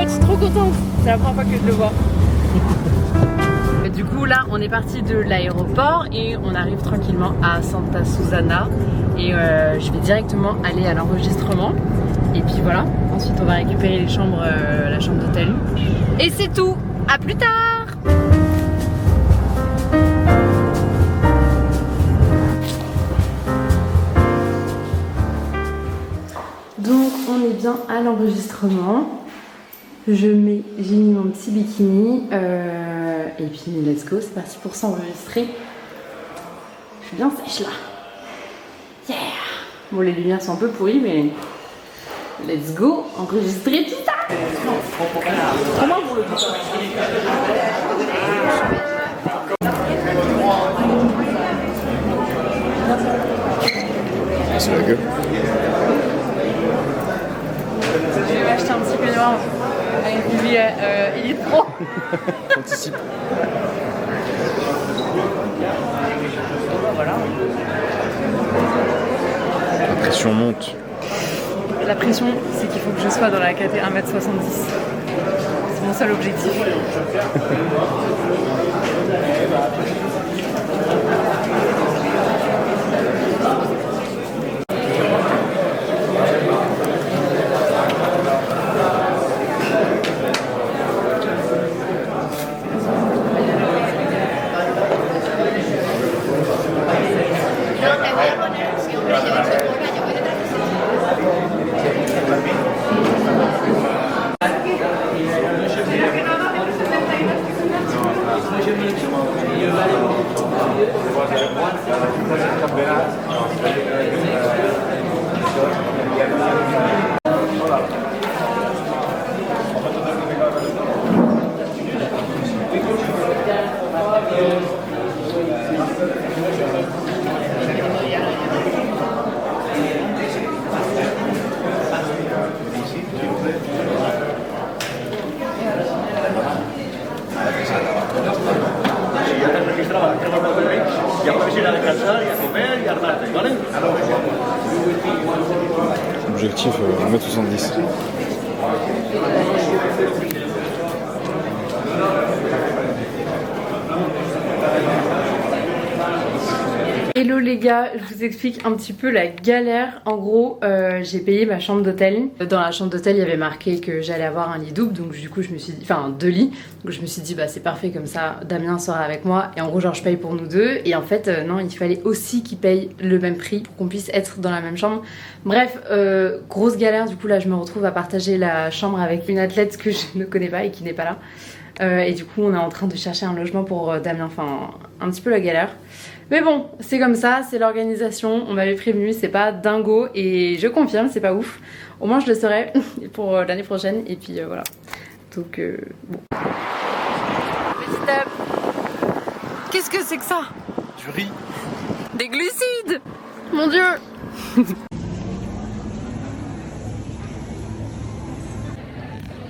pote, je suis trop contente. C'est la première fois que je le vois. Du coup là on est parti de l'aéroport et on arrive tranquillement à Santa Susana. Et je vais directement aller à l'enregistrement. Et puis voilà, ensuite on va récupérer les chambres, la chambre d'hôtel. Et c'est tout, à plus tard. Donc on est bien à l'enregistrement. J'ai mis mon petit bikini et puis let's go, c'est parti pour s'enregistrer. Je suis bien sèche là. Yeah. Bon les lumières sont un peu pourries mais let's go, enregistrer tout ça. Comment vous le dites? C'est la gueule. Je vais m'acheter un petit peignoir. Lui, il est trop. Anticipe. Voilà. La pression monte. La pression, c'est qu'il faut que je sois dans la caté 1m70. C'est mon seul objectif. Objectif 1m70. Hello les gars, je vous explique un petit peu la galère. En gros, j'ai payé ma chambre d'hôtel. Dans la chambre d'hôtel, il y avait marqué que j'allais avoir un lit double, donc du coup je me suis dit, enfin 2 lits. Donc je me suis dit bah c'est parfait comme ça, Damien sera avec moi. Et en gros genre je paye pour nous deux. Et en fait non, il fallait aussi qu'il paye le même prix pour qu'on puisse être dans la même chambre. Bref, grosse galère. Du coup là je me retrouve à partager la chambre avec une athlète que je ne connais pas et qui n'est pas là. Et du coup on est en train de chercher un logement pour Damien, enfin un petit peu la galère. Mais bon, c'est comme ça, c'est l'organisation, on m'avait prévenu, c'est pas dingo et je confirme, c'est pas ouf. Au moins je le saurai pour l'année prochaine et puis voilà. Donc bon. Petit step. Qu'est-ce que c'est que ça? Du riz. Des glucides. Mon dieu.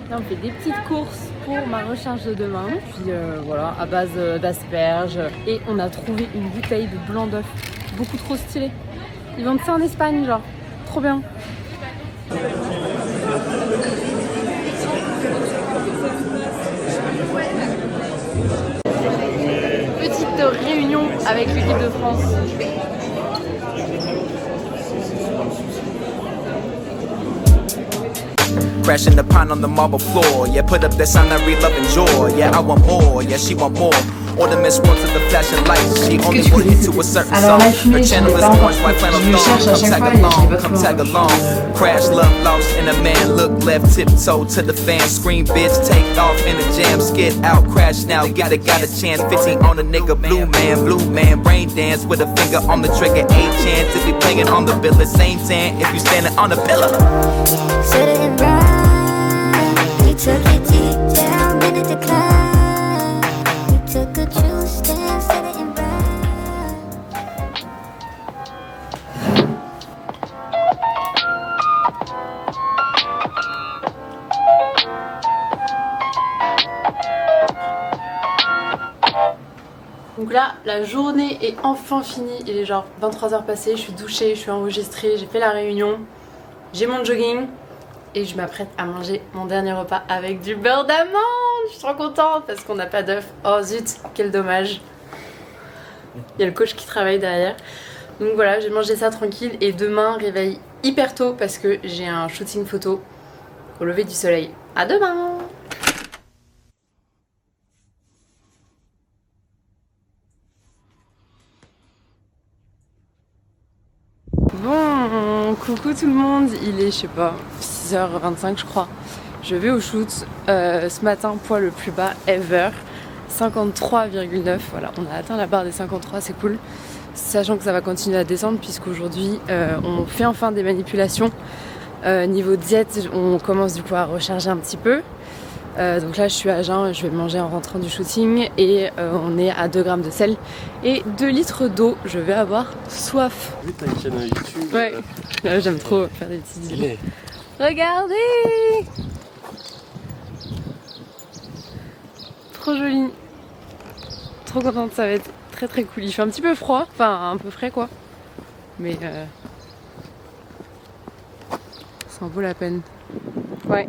Là, on fait des petites courses pour ma recharge de demain, puis voilà, à base d'asperges. Et on a trouvé une bouteille de blanc d'œuf, beaucoup trop stylée. Ils vendent ça en Espagne, genre, trop bien. Petite réunion avec l'équipe de France. Crashing the pond on the marble floor. Yeah, put up that sign I read love and joy. Yeah, I want more. Yeah, she want more. Ornaments want to the flashing lights. She only will hit to a certain song. Her channel is orange, white flannel thong. Come tag along, come tag along. Crash, love lost, and a man look left, tiptoe to the fan. Scream, bitch, take off in the jam. Skid out, crash now. Got a chance. 15 on a nigga, blue man. Brain dance with a finger on the trigger. A chance to be playing on the bill. Same tan if you standing on a pillar. Said it in right. We took it deep down in the decline. We took a true stand. Said it in right. Donc là, la journée est enfin finie. Il est genre 23h passé, je suis douchée, je suis enregistrée, j'ai fait la réunion, j'ai mon jogging. et je m'apprête à manger mon dernier repas avec du beurre d'amande. Je suis trop contente parce qu'on n'a pas d'œuf. Oh zut, quel dommage. Il y a le coach qui travaille derrière. Donc voilà, j'ai mangé ça tranquille et demain réveil hyper tôt parce que j'ai un shooting photo au lever du soleil. À demain. Bon, coucou tout le monde, il est je sais pas 6h25 je crois. Je vais au shoot ce matin, poids le plus bas ever, 53,9. Voilà, on a atteint la barre des 53, c'est cool. Sachant que ça va continuer à descendre puisqu'aujourd'hui on fait enfin des manipulations. Niveau diète, on commence du coup à recharger un petit peu. Donc là je suis à jeun, je vais manger en rentrant du shooting et on est à 2 grammes de sel et 2 litres d'eau. Je vais avoir soif. Vu que t'as une chaîne YouTube. Ouais, j'aime trop faire des petites vidéos. Regardez! Trop joli. Trop contente, ça va être très très cool. Il fait un petit peu froid, enfin un peu frais quoi. Mais ça en vaut la peine. Ouais.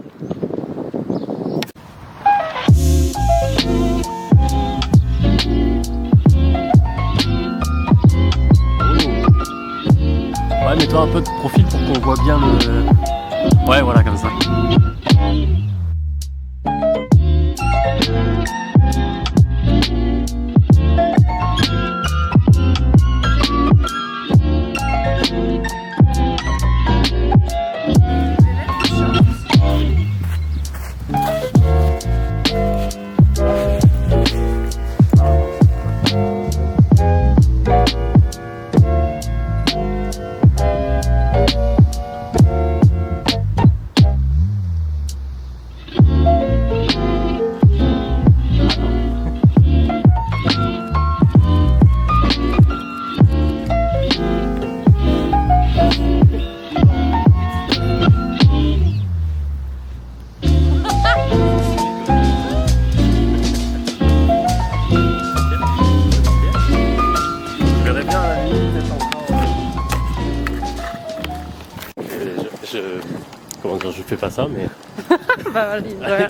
Ouais, mets-toi un peu de profil pour qu'on voit bien le... Ouais, voilà, comme ça. Comment dire, je fais pas ça, mais... Bah, voilà.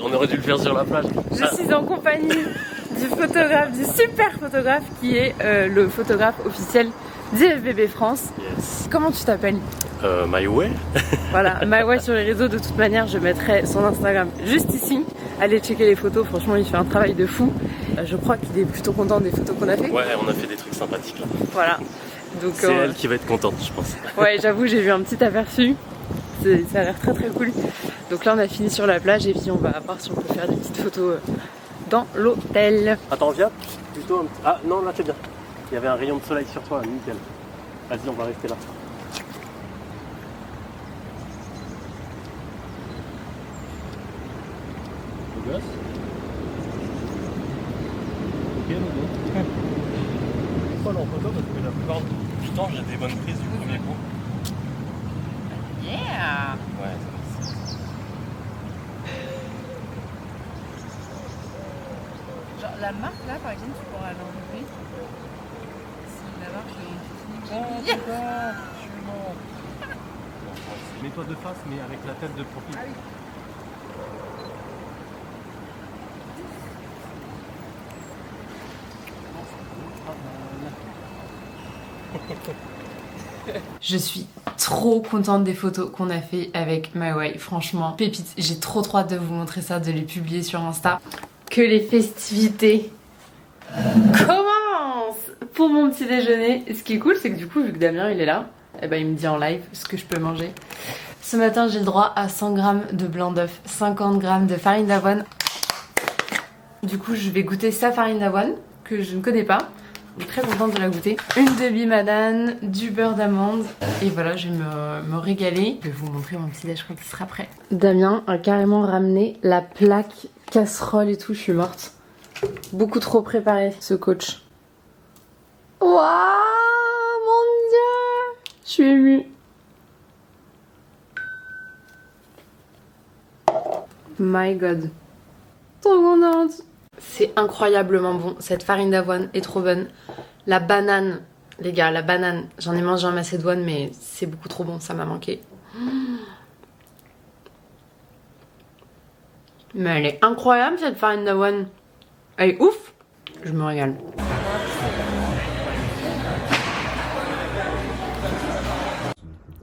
On aurait dû le faire sur la plage. Je suis en compagnie du photographe, du super photographe qui est le photographe officiel d'IFBB France. Yes. Comment tu t'appelles? My Way. Voilà, My Way sur les réseaux, de toute manière je mettrai son Instagram juste ici. Allez checker les photos, franchement il fait un travail de fou. Je crois qu'il est plutôt content des photos qu'on a fait. Ouais, on a fait des trucs sympathiques là. Voilà. Donc c'est elle qui va être contente, je pense. Ouais, j'avoue, j'ai vu un petit aperçu. Ça a l'air très très cool. Donc là on a fini sur la plage et puis on va voir si on peut faire des petites photos dans l'hôtel. Attends, viens plutôt un petit... Ah non, là c'est bien. Il y avait un rayon de soleil sur toi, nickel. Vas-y, on va rester là. Beau gosse. Ok, beau gosse. Pas en photo parce que la plupart du temps j'ai des bonnes prises du premier coup. Yeah. Ouais, genre la marque là par exemple tu pourras l'enlever. Si la marque est finie. Mets-toi de face mais avec la tête de profil. Ah oui. Je suis trop contente des photos qu'on a fait avec My Way, franchement, pépite. J'ai trop hâte de vous montrer ça, de les publier sur Insta. Que les festivités commencent pour mon petit déjeuner. Ce qui est cool, c'est que du coup, vu que Damien il est là, eh ben, il me dit en live ce que je peux manger. Ce matin, j'ai le droit à 100 grammes de blanc d'œuf, 50 grammes de farine d'avoine. Du coup, je vais goûter sa farine d'avoine, que je ne connais pas. Je suis très contente de la goûter. Une demi-banane, du beurre d'amande. Et voilà, je vais me régaler. Je vais vous montrer mon petit déj quand il sera prêt. Damien a carrément ramené la plaque, casserole et tout. Je suis morte. Beaucoup trop préparé, ce coach. Waouh, mon Dieu! Je suis émue. My God. Trop contente. C'est incroyablement bon, cette farine d'avoine est trop bonne. La banane, les gars, la banane, j'en ai mangé en macédoine mais c'est beaucoup trop bon, ça m'a manqué. Mais elle est incroyable cette farine d'avoine. Elle est ouf. Je me régale.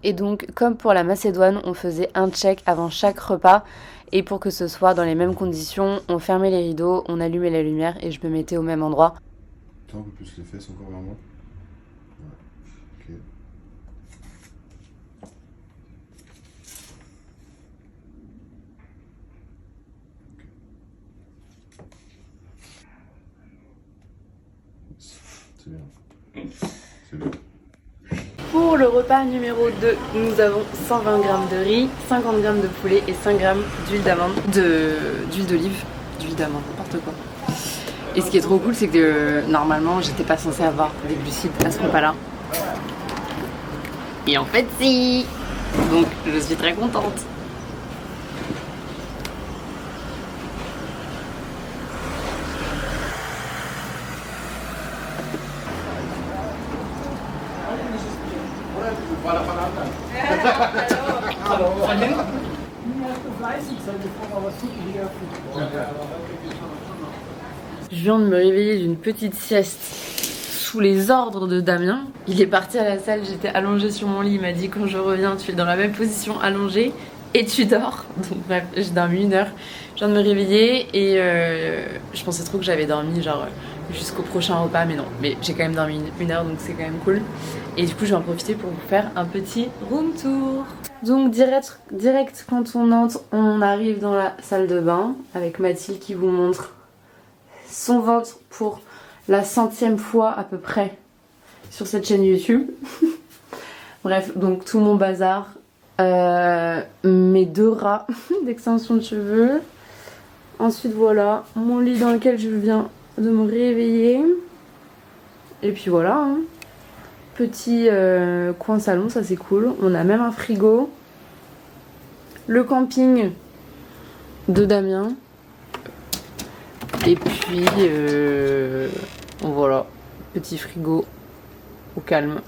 Et donc, comme pour la Macédoine, on faisait un check avant chaque repas. Et pour que ce soit dans les mêmes conditions, on fermait les rideaux, on allumait la lumière et je me mettais au même endroit. Tiens, un peu plus les fesses encore vers moi. Ouais. Ok. C'est bien. C'est bien. Pour le repas numéro 2, nous avons 120 g de riz, 50 g de poulet et 5 g d'huile d'amande, d'huile d'olive, d'huile d'amande, n'importe quoi. Et ce qui est trop cool, c'est que normalement, j'étais pas censée avoir des glucides à ce repas-là. Et en fait, si. Donc, je suis très contente. Je viens de me réveiller d'une petite sieste sous les ordres de Damien. Il est parti à la salle, j'étais allongée sur mon lit, il m'a dit quand je reviens tu es dans la même position allongée et tu dors. Donc bref, j'ai dormi 1 heure. Je viens de me réveiller et je pensais trop que j'avais dormi genre jusqu'au prochain repas, mais non. Mais j'ai quand même dormi 1 heure, donc c'est quand même cool. Et du coup je vais en profiter pour vous faire un petit room tour. Donc direct quand on entre, on arrive dans la salle de bain avec Mathilde qui vous montre son ventre pour la 100e fois à peu près sur cette chaîne YouTube. Bref, donc tout mon bazar, mes 2 rats d'extension de cheveux. Ensuite voilà, mon lit dans lequel je viens de me réveiller. Et puis voilà, hein. Petit coin salon, ça c'est cool. On a même un frigo. Le camping de Damien. Et puis voilà, petit frigo au calme.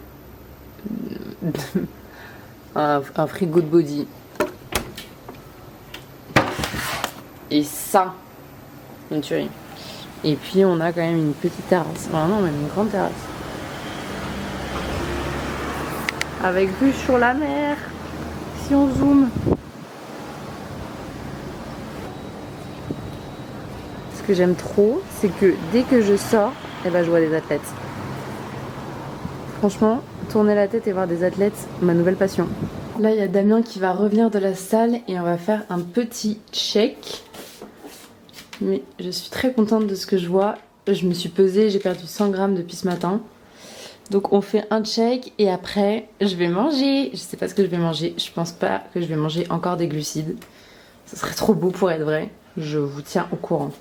un frigo de body. Et ça, une tuerie. Et puis on a quand même une petite terrasse. Enfin non, même une grande terrasse. Avec vue sur la mer. Si on zoome. Ce que j'aime trop, c'est que dès que je sors, eh ben, je vois des athlètes. Franchement, tourner la tête et voir des athlètes, ma nouvelle passion. Là, il y a Damien qui va revenir de la salle et on va faire un petit check. Mais je suis très contente de ce que je vois. Je me suis pesée, j'ai perdu 100 grammes depuis ce matin. Donc on fait un check et après, je vais manger. Je sais pas ce que je vais manger. Je pense pas que je vais manger encore des glucides. Ce serait trop beau pour être vrai. Je vous tiens au courant.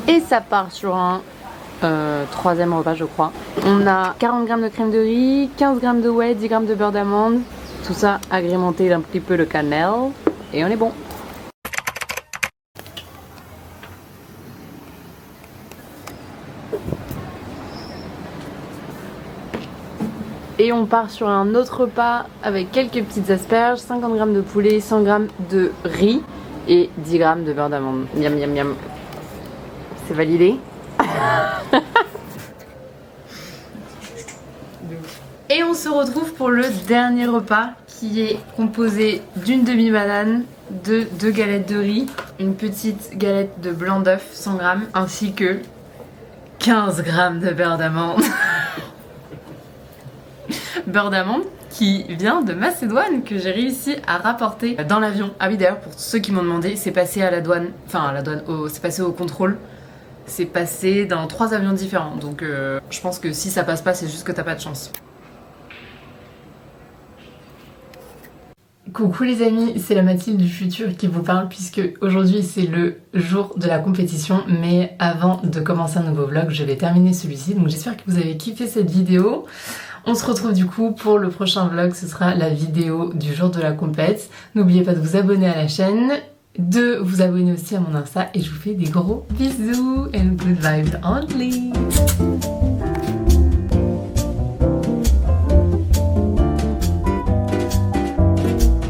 Et ça part sur un 3e repas je crois. On a 40 g de crème de riz, 15 g de whey, 10 g de beurre d'amande. Tout ça agrémenté d'un petit peu de cannelle. Et on est bon. Et on part sur un autre repas avec quelques petites asperges, 50 g de poulet, 100 g de riz et 10 g de beurre d'amande. Miam miam miam. C'est validé. Et on se retrouve pour le dernier repas qui est composé d'une demi-banane, de 2 galettes de riz, une petite galette de blanc d'œuf 100 g ainsi que 15 g de beurre d'amande. Beurre d'amande qui vient de Macédoine, que j'ai réussi à rapporter dans l'avion. Ah oui, d'ailleurs, pour ceux qui m'ont demandé, c'est passé à la douane, enfin à la douane, c'est passé au contrôle. C'est passé dans 3 avions différents, donc je pense que si ça passe pas, c'est juste que t'as pas de chance. Coucou les amis, c'est la Mathilde du futur qui vous parle puisque aujourd'hui c'est le jour de la compétition, mais avant de commencer un nouveau vlog, je vais terminer celui-ci, donc j'espère que vous avez kiffé cette vidéo. On se retrouve du coup pour le prochain vlog, ce sera la vidéo du jour de la compète. N'oubliez pas de vous abonner à la chaîne. de vous abonner aussi à mon Insta et je vous fais des gros bisous and good vibes only.